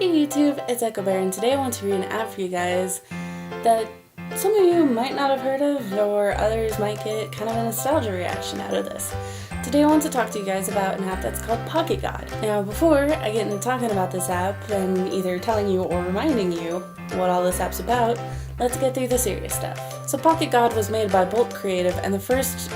Hey YouTube, it's Echobear, and today I want to read an app for you guys that some of you might not have heard of, or others might get kind of a nostalgia reaction out of this. Today I want to talk to you guys about an app that's called Pocket God. Now before I get into talking about this app and either telling you or reminding you what all this app's about, let's get through the serious stuff. So Pocket God was made by Bolt Creative, and the first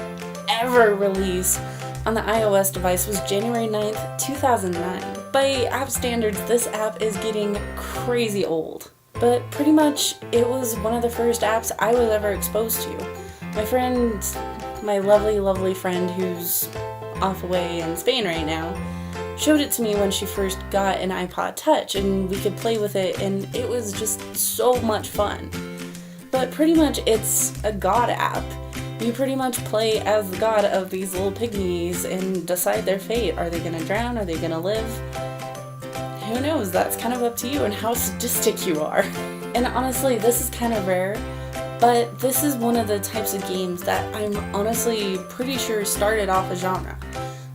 ever release on the iOS device was January 9th, 2009. By app standards, this app is getting crazy old. But pretty much, it was one of the first apps I was ever exposed to. My friend, my lovely friend who's off away in Spain right now, showed it to me when she first got an iPod Touch, and we could play with it, and it was just so much fun. But pretty much, it's a God app. You pretty much play as the god of these little pygmies and decide their fate. Are they gonna drown? Are they gonna live? Who knows? That's kind of up to you and how sadistic you are. And honestly, this is kind of rare, but this is one of the types of games that I'm honestly pretty sure started off a genre.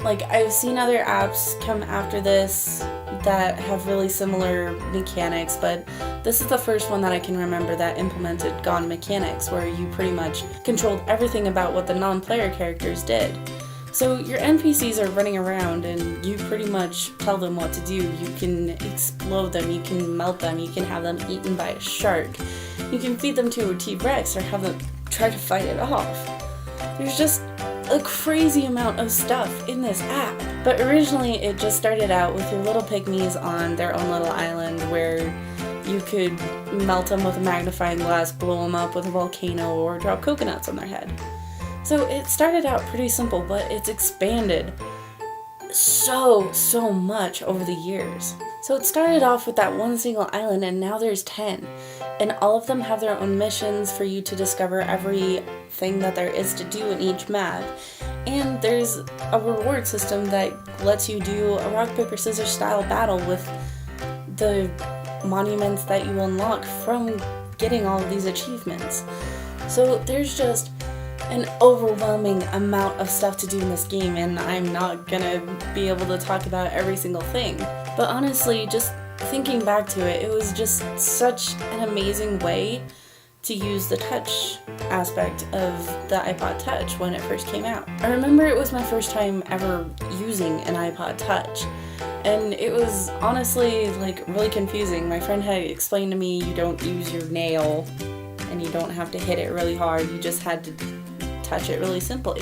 Like, I've seen other apps come after this that have really similar mechanics, but this is the first one that I can remember that implemented God mechanics, where you pretty much controlled everything about what the non-player characters did. So your NPCs are running around and you pretty much tell them what to do. You can explode them, you can melt them, you can have them eaten by a shark, you can feed them to a T-Rex or have them try to fight it off. There's just a crazy amount of stuff in this app. But originally it just started out with your little pygmies on their own little island where you could melt them with a magnifying glass, blow them up with a volcano, or drop coconuts on their head. So it started out pretty simple, but it's expanded so much over the years. So it started off with that one single island, and now there's 10. And all of them have their own missions for you to discover everything that there is to do in each map. And there's a reward system that lets you do a rock, paper, scissors style battle with the monuments that you unlock from getting all of these achievements. So there's just an overwhelming amount of stuff to do in this game, and I'm not gonna be able to talk about every single thing. But honestly, just thinking back to it, it was just such an amazing way to use the touch aspect of the iPod Touch when it first came out. I remember it was my first time ever using an iPod Touch, and it was honestly like really confusing. My friend had explained to me you don't use your nail and you don't have to hit it really hard, you just had to touch it really simply.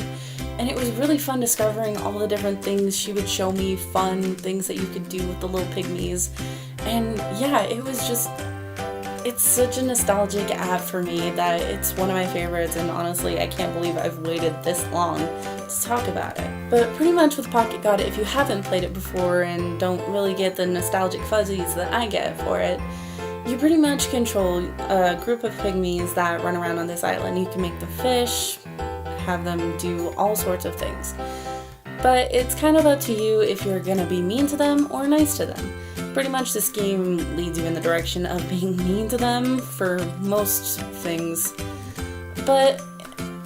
And it was really fun discovering all the different things she would show me, fun things that you could do with the little pygmies. And yeah, it was just, it's such a nostalgic app for me that it's one of my favorites, and honestly I can't believe I've waited this long to talk about it. But pretty much with Pocket God, if you haven't played it before and don't really get the nostalgic fuzzies that I get for it, you pretty much control a group of pygmies that run around on this island. You can make them fish, have them do all sorts of things. But it's kind of up to you if you're gonna be mean to them or nice to them. Pretty much this game leads you in the direction of being mean to them for most things. But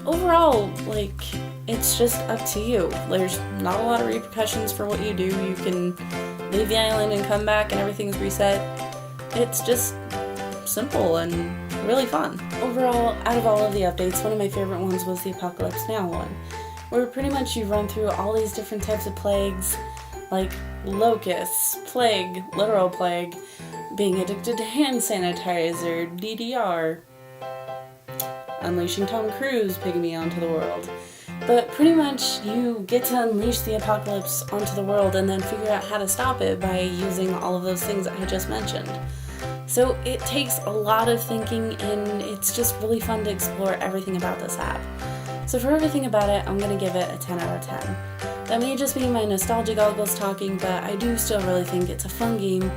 overall, like, it's just up to you. There's not a lot of repercussions for what you do. You can leave the island and come back and everything's reset. It's just simple and really fun. Overall, out of all of the updates, one of my favorite ones was the Apocalypse Now one, where pretty much you run through all these different types of plagues, like locusts, plague, literal plague, being addicted to hand sanitizer, DDR, unleashing Tom Cruise pygmy onto the world. But pretty much you get to unleash the apocalypse onto the world and then figure out how to stop it by using all of those things that I just mentioned. So it takes a lot of thinking, and it's just really fun to explore everything about this app. So for everything about it, I'm going to give it a 10 out of 10. That may just be my nostalgia goggles talking, but I do still really think it's a fun game.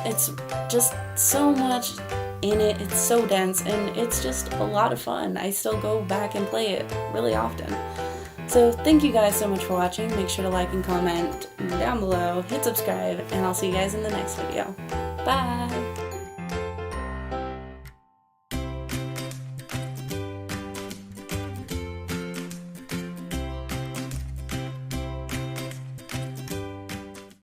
It's just so much in it, it's so dense, and it's just a lot of fun. I still go back and play it really often. So thank you guys so much for watching. Make sure to like and comment down below, hit subscribe, and I'll see you guys in the next video. Bye!